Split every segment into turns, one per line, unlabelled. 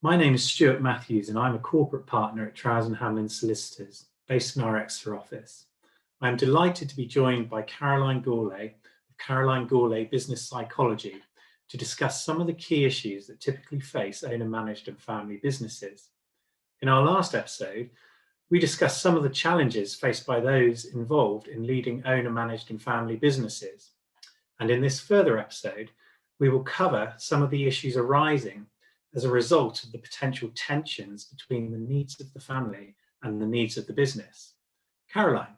My name is Stuart Mathews and I'm a corporate partner at Trowers & Hamlin Solicitors, based in our Exeter office. I am delighted to be joined by Caroline Gourlay of Caroline Gourlay Business Psychology to discuss some of the key issues that typically face owner-managed and family businesses. In our last episode, we discussed some of the challenges faced by those involved in leading owner-managed and family businesses. And in this further episode, we will cover some of the issues arising as a result of the potential tensions between the needs of the family and the needs of the business. Caroline,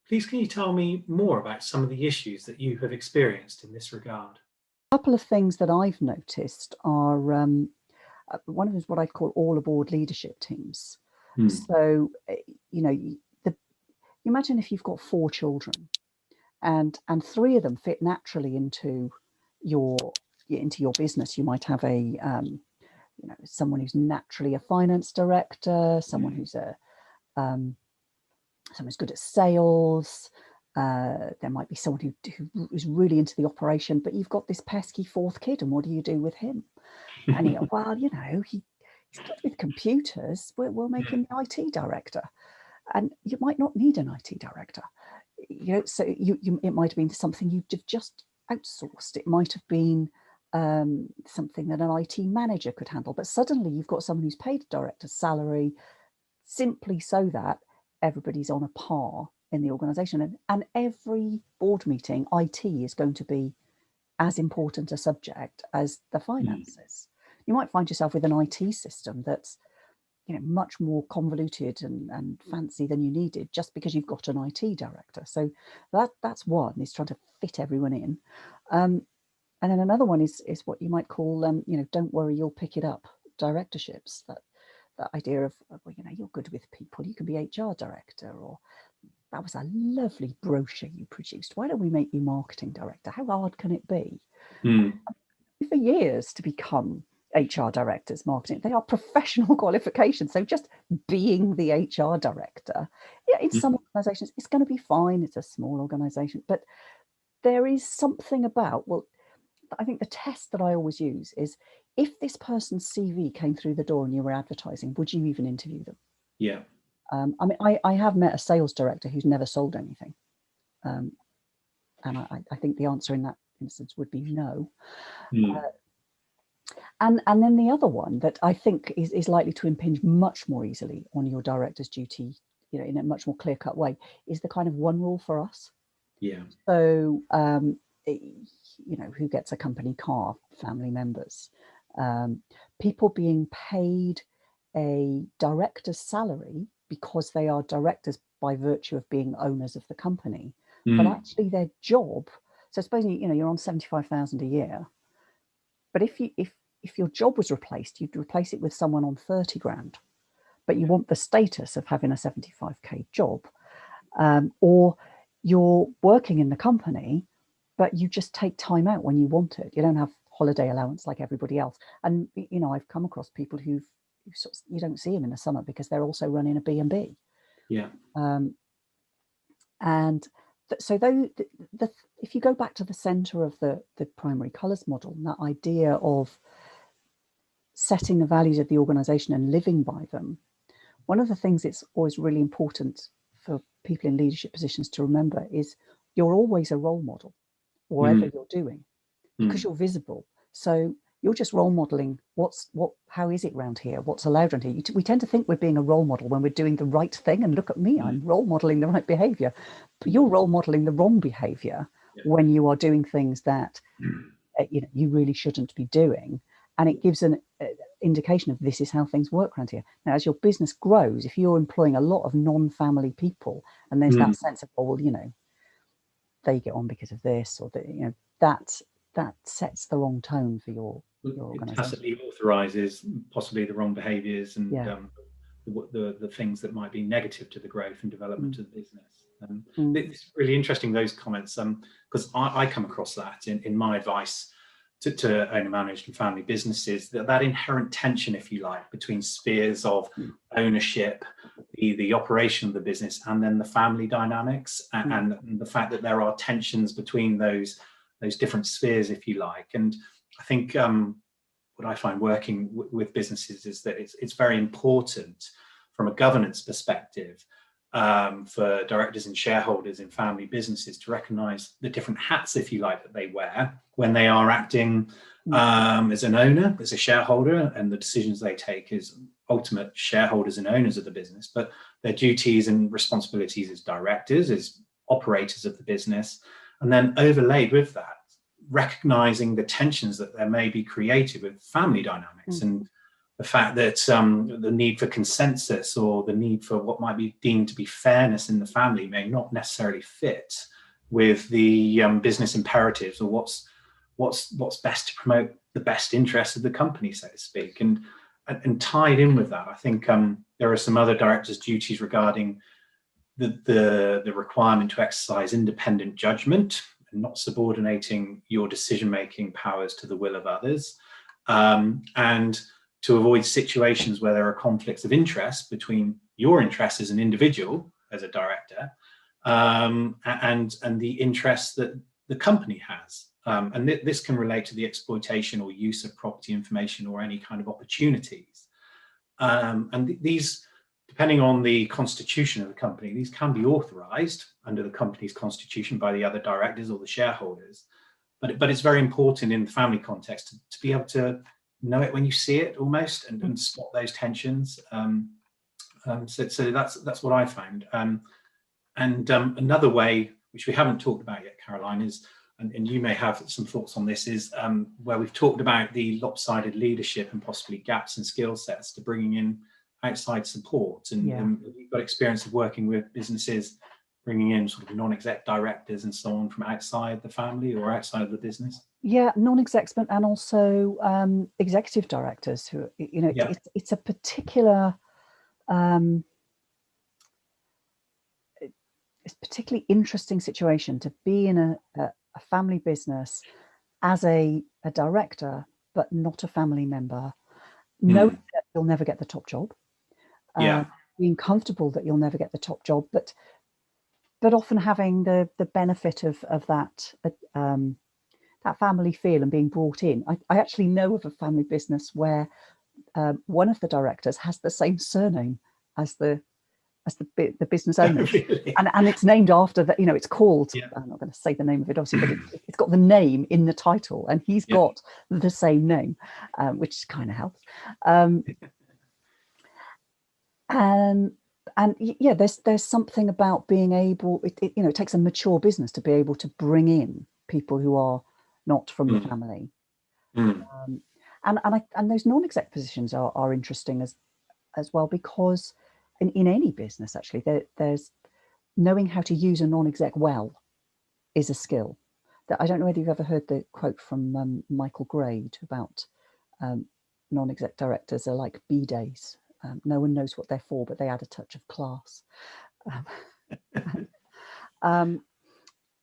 please can you tell me more about some of the issues that you have experienced in this regard?
A couple of things that I've noticed are one of them is what I call all aboard leadership teams. So, you imagine if you've got 4 children and 3 of them fit naturally into your business. You might have a someone who's naturally a finance director, someone who's someone's good at sales. There might be someone who is really into the operation, but you've got this pesky 4th kid, and what do you do with him? And you go, well, he's good with computers. We'll make him the IT director, and you might not need an IT director. So it might have been something you've just outsourced. It might have been something that an IT manager could handle, but suddenly you've got someone who's paid a director's salary simply so that everybody's on a par in the organization. And every board meeting, IT is going to be as important a subject as the finances. You might find yourself with an IT system that's much more convoluted and fancy than you needed just because you've got an IT director. So that's one, is trying to fit everyone in. And then another one is what you might call don't worry, you'll pick it up directorships. That idea of you're good with people, you can be HR director, or that was a lovely brochure you produced, why don't we make you marketing director? How hard can it be? For years to become HR directors, marketing, they are professional qualifications. So just being the HR director, in some organizations, it's going to be fine. It's a small organization, but there is something about, I think the test that I always use is, if this person's CV came through the door and you were advertising, would you even interview them?
Yeah.
I have met a sales director who's never sold anything. And I think the answer in that instance would be no. And then the other one that I think is likely to impinge much more easily on your director's duty, in a much more clear-cut way, is the kind of one rule for us.
Yeah.
So, who gets a company car? Family members. People being paid a director's salary because they are directors by virtue of being owners of the company, but actually their job. So supposing you're on 75,000 a year, but if your job was replaced, you'd replace it with someone on 30 grand, but you want the status of having a 75k job, or you're working in the company, but you just take time out when you want it. You don't have holiday allowance like everybody else. And I've come across people who sort of, you don't see them in the summer because they're also running a B&B.
Yeah.
So though if you go back to the center of the primary colours model, and that idea of setting the values of the organization and living by them, one of the things it's always really important for people in leadership positions to remember is you're always a role model, whatever you're doing, because you're visible. So you're just role modeling how is it around here? What's allowed around here? We tend to think we're being a role model when we're doing the right thing. And look at me, I'm role modeling the right behavior. But you're role modeling the wrong behavior when you are doing things that you really shouldn't be doing. And it gives an indication of this is how things work around here. Now, as your business grows, if you're employing a lot of non-family people, and there's that sense of, they get on because of this, or that sets the wrong tone for your organization. It
tacitly authorises possibly the wrong behaviours and the things that might be negative to the growth and development of the business. It's really interesting, those comments, because I come across that in my advice to owner-managed and family businesses, that inherent tension, if you like, between spheres of ownership, the operation of the business, and then the family dynamics, and the fact that there are tensions between those different spheres, if you like. And I think what I find working with businesses is that it's very important from a governance perspective for directors and shareholders in family businesses to recognise the different hats, if you like, that they wear when they are acting as an owner, as a shareholder, and the decisions they take as ultimate shareholders and owners of the business, but their duties and responsibilities as directors, as operators of the business, and then overlaid with that, recognizing the tensions that there may be created with family dynamics and the fact that the need for consensus or the need for what might be deemed to be fairness in the family may not necessarily fit with the business imperatives or what's best to promote the best interests of the company, so to speak. And tied in with that, I think there are some other directors' duties regarding the requirement to exercise independent judgment and not subordinating your decision-making powers to the will of others, and to avoid situations where there are conflicts of interest between your interests as an individual, as a director, and the interests that the company has. And this can relate to the exploitation or use of property information or any kind of opportunities. And these, depending on the constitution of the company, these can be authorized under the company's constitution by the other directors or the shareholders. But it's very important in the family context to be able to know it when you see it almost and spot those tensions. So that's what I found. And another way, which we haven't talked about yet, Caroline, is, and you may have some thoughts on this, is where we've talked about the lopsided leadership and possibly gaps in skill sets to bringing in outside support. And you've got experience of working with businesses, bringing in sort of non-exec directors and so on from outside the family or outside of the business.
Yeah, non-execs, and also executive directors who, you know, it's a particular, it's a particularly interesting situation to be in a family business as a director, but not a family member, knowing that you'll never get the top job, being comfortable that you'll never get the top job, but often having the benefit of that that family feel and being brought in. I actually know of a family business where one of the directors has the same surname as the business owner.
Really?
and it's named after that, you know, it's called, I'm not going to say the name of it obviously, but it's got the name in the title, and he's got the same name, which kind of helps. And yeah, there's something about being able, you know, it takes a mature business to be able to bring in people who are not from the family. And those non-exec positions are interesting as well, because in any business, actually, there's knowing how to use a non-exec well is a skill. That I don't know whether you've ever heard the quote from Michael Grade about non-exec directors are like B-days. No one knows what they're for, but they add a touch of class.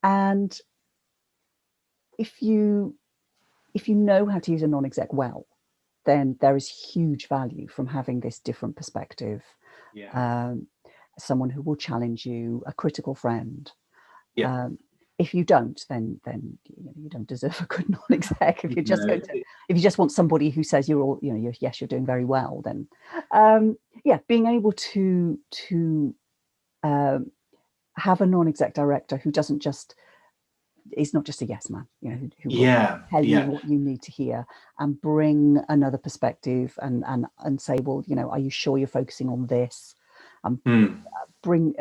And if you know how to use a non-exec well, then there is huge value from having this different perspective. Someone who will challenge you, a critical friend. If you don't, then you don't deserve a good non-exec. If you're just going to, if you just want somebody who says you're all, you know, you're doing very well, then being able to have a non-exec director who doesn't just, is not just a yes man, you know, who will tell you what you need to hear and bring another perspective and say, well, you know, are you sure you're focusing on this? Bring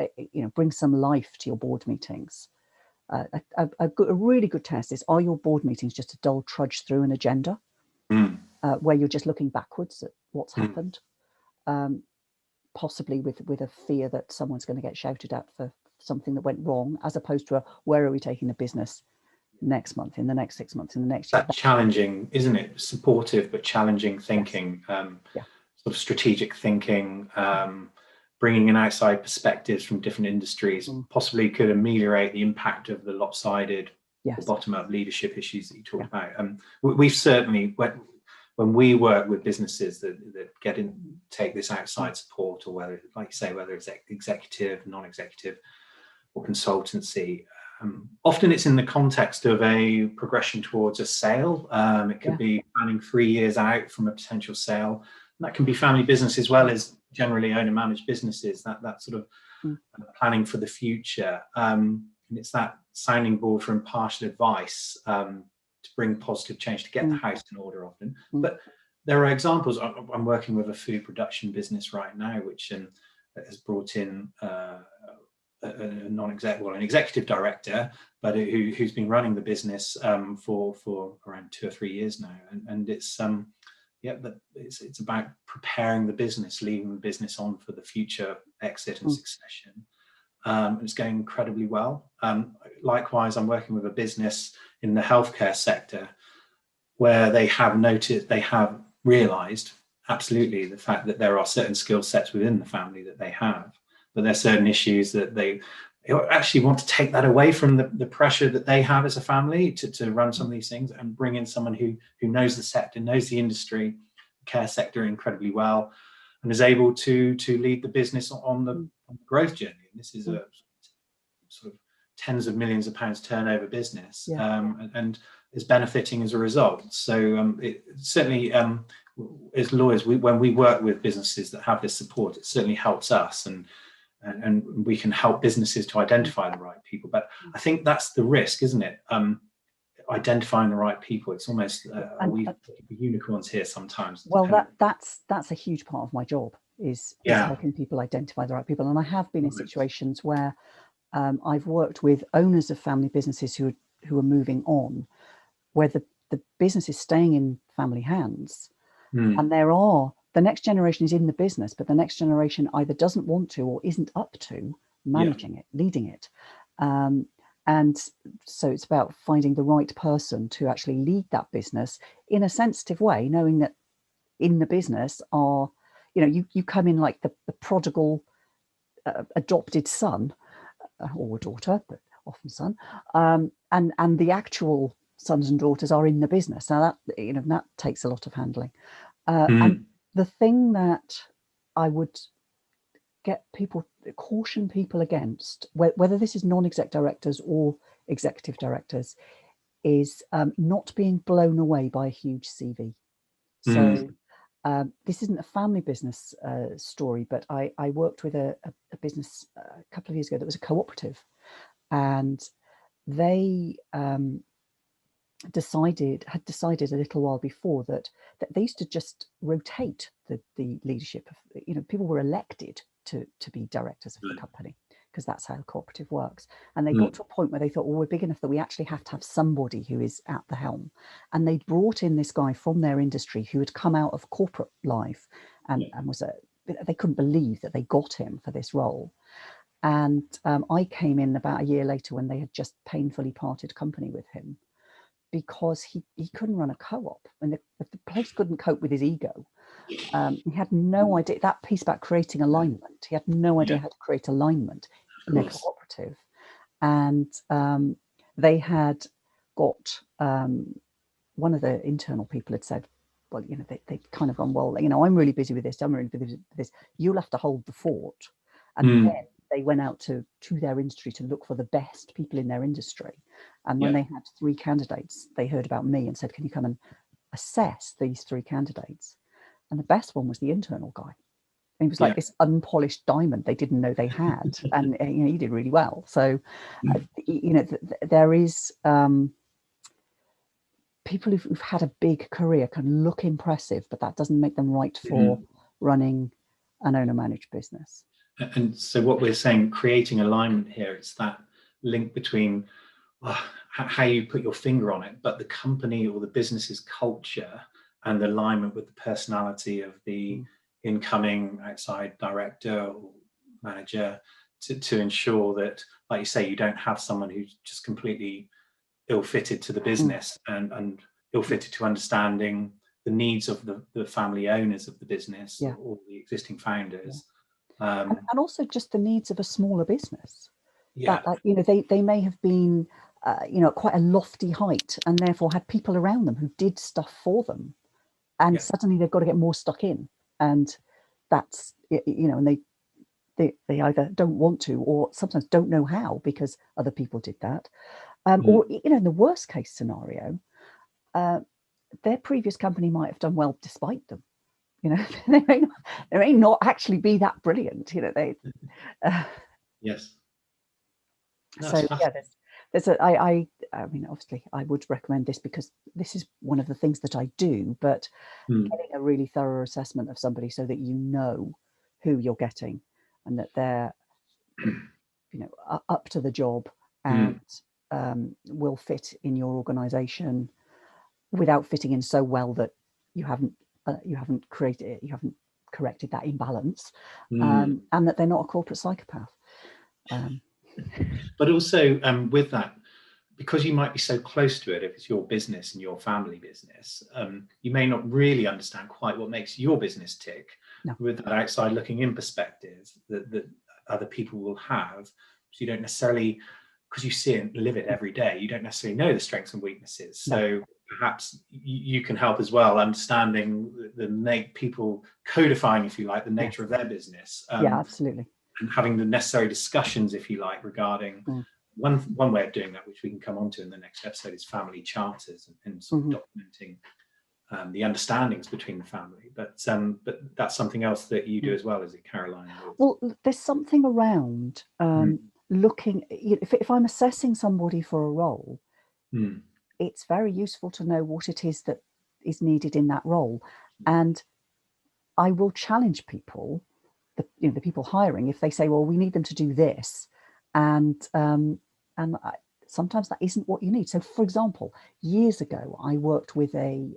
some life to your board meetings. A really good test is, are your board meetings just a dull trudge through an agenda where you're just looking backwards at what's happened, possibly with a fear that someone's going to get shouted at for something that went wrong, as opposed to where are we taking the business next month, in the next 6 months, in the next year.
That challenging, isn't it? Supportive but challenging thinking, sort of strategic thinking, bringing in outside perspectives from different industries, possibly could ameliorate the impact of the lopsided or bottom-up leadership issues that you talked about. We've certainly, when we work with businesses that take this outside support, or whether, like you say, whether it's executive, non-executive, or consultancy, often it's in the context of a progression towards a sale. It could be planning 3 years out from a potential sale. And that can be family business as well as generally owner managed businesses, that sort of planning for the future. And it's that sounding board for impartial advice to bring positive change, to get the house in order often. But there are examples. I'm working with a food production business right now, which has brought in an executive director, but who's been running the business for around 2 or 3 years now, and it's it's about preparing the business, leaving the business on for the future exit and succession. It's going incredibly well. Likewise, I'm working with a business in the healthcare sector where they have realized absolutely the fact that there are certain skill sets within the family that they have, but there are certain issues that they actually want to take that away from the pressure that they have as a family to run some of these things, and bring in someone who knows the sector, knows the industry, care sector incredibly well, and is able to lead the business on the growth journey. And this is a sort of tens of millions of pounds turnover business, and is benefiting as a result. So it certainly, as lawyers, when we work with businesses that have this support, it certainly helps us, and we can help businesses to identify the right people. But I think that's the risk, isn't it? Identifying the right people. It's almost we unicorns here sometimes.
Well, that's a huge part of my job is helping people identify the right people. And I have been in situations where I've worked with owners of family businesses who are moving on, where the business is staying in family hands, and the next generation is in the business, but the next generation either doesn't want to or isn't up to managing it, leading it. And so it's about finding the right person to actually lead that business in a sensitive way, knowing that in the business are, you come in like the prodigal adopted son or daughter, but often son, and the actual sons and daughters are in the business. Now that takes a lot of handling. And the thing that I would caution people against, whether this is non-exec directors or executive directors, is not being blown away by a huge CV. So this isn't a family business story, but I worked with a business a couple of years ago that was a cooperative, and they had decided a little while before that they used to just rotate the leadership of, people were elected to be directors of the company, because that's how a cooperative works. And they got to a point where they thought, well, we're big enough that we actually have to have somebody who is at the helm. And they brought in this guy from their industry who had come out of corporate life and they couldn't believe that they got him for this role. And I came in about a year later when they had just painfully parted company with him, because he couldn't run a co-op, and the place couldn't cope with his ego. He had no idea, that piece about creating alignment, he had no idea how to create alignment in a cooperative. And they had got, one of the internal people had said, well, they'd kind of gone, well, I'm really busy with this, I'm really busy with this, you'll have to hold the fort. And then they went out to their industry to look for the best people in their industry. And when they had 3 candidates, they heard about me and said, can you come and assess these 3 candidates? And the best one was the internal guy. And he was like this unpolished diamond they didn't know they had. And he did really well. So, there is people who've had a big career can look impressive, but that doesn't make them right for running an owner-managed business.
And so what we're saying, creating alignment here, it's that link between how you put your finger on it, but the company or the business's culture and the alignment with the personality of the incoming outside director or manager to ensure that, like you say, you don't have someone who's just completely ill-fitted to the business and ill-fitted to understanding the needs of the family owners of the business or the existing founders.
And also just the needs of a smaller business. They may have been quite a lofty height and therefore had people around them who did stuff for them, and suddenly they've got to get more stuck in, and that's and they either don't want to, or sometimes don't know how because other people did that.
Mm.
Or, you know, in the worst case scenario, their previous company might have done well despite them. You know, they may not actually be that brilliant. You know,
Yes.
So yeah, I mean, obviously, I would recommend this because this is one of the things that I do. But getting a really thorough assessment of somebody so that you know who you're getting and that they're, you know, up to the job and will fit in your organisation without fitting in so well that you haven't corrected that imbalance, and that they're not a corporate psychopath.
But also with that, because you might be so close to it, if it's your business and your family business, you may not really understand quite what makes your business tick.
No.
With that outside looking in perspective that other people will have. So you don't necessarily, because you see it and live it every day, you don't necessarily know the strengths and weaknesses. So perhaps you can help as well, understanding people codifying, if you like, the nature of their business.
Yeah, absolutely.
And having the necessary discussions, if you like, regarding one way of doing that, which we can come on to in the next episode, is family charters and sort of documenting the understandings between the family. But that's something else that you do as well, is it, Caroline?
Well, there's something around looking, if I'm assessing somebody for a role, it's very useful to know what it is that is needed in that role. And I will challenge people, the people hiring, if they say, well, we need them to do this, and sometimes that isn't what you need. So, for example, years ago, I worked with a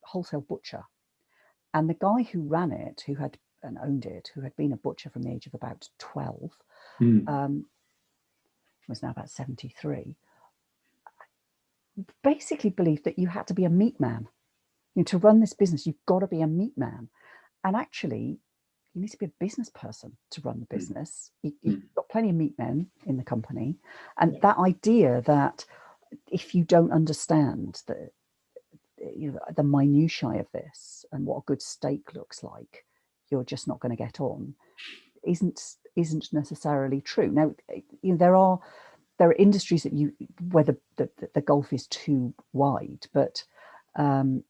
wholesale butcher, and the guy who ran it, who had and owned it, who had been a butcher from the age of about 12, was now about 73, basically believed that you had to be a meat man. You know, to run this business, you've got to be a meat man. And actually, you need to be a business person to run the business. You've got plenty of meat men in the company. And that idea that if you don't understand the minutiae of this and what a good steak looks like, you're just not going to get on, isn't necessarily true. Now, you know, there are industries that where the gulf is too wide, but don't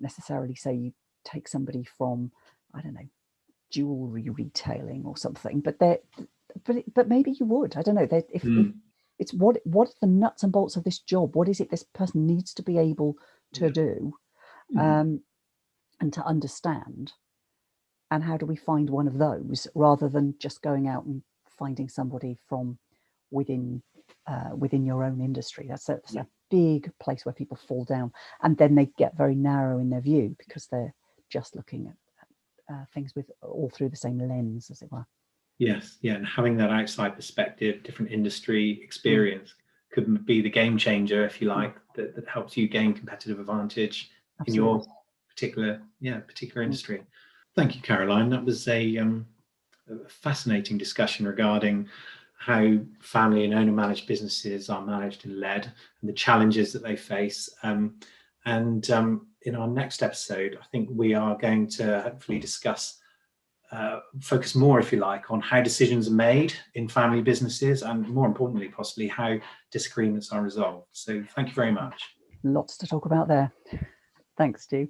necessarily say you take somebody from, I don't know, jewelry retailing or something, but maybe you would. I don't know. If it's what are the nuts and bolts of this job? What is it this person needs to be able to do, and to understand? And how do we find one of those rather than just going out and finding somebody from within your own industry? That's a big place where people fall down, and then they get very narrow in their view because they're just looking at things with all through the same lens, as it were.
Yes, yeah, and having that outside perspective, different industry experience could be the game changer, if you like, that helps you gain competitive advantage in your particular industry. Thank you, Caroline. That was a fascinating discussion regarding how family and owner-managed businesses are managed and led, and the challenges that they face. In our next episode, I think we are going to hopefully focus more, if you like, on how decisions are made in family businesses, and more importantly, possibly how disagreements are resolved. So thank you very much.
Lots to talk about there. Thanks, Stu.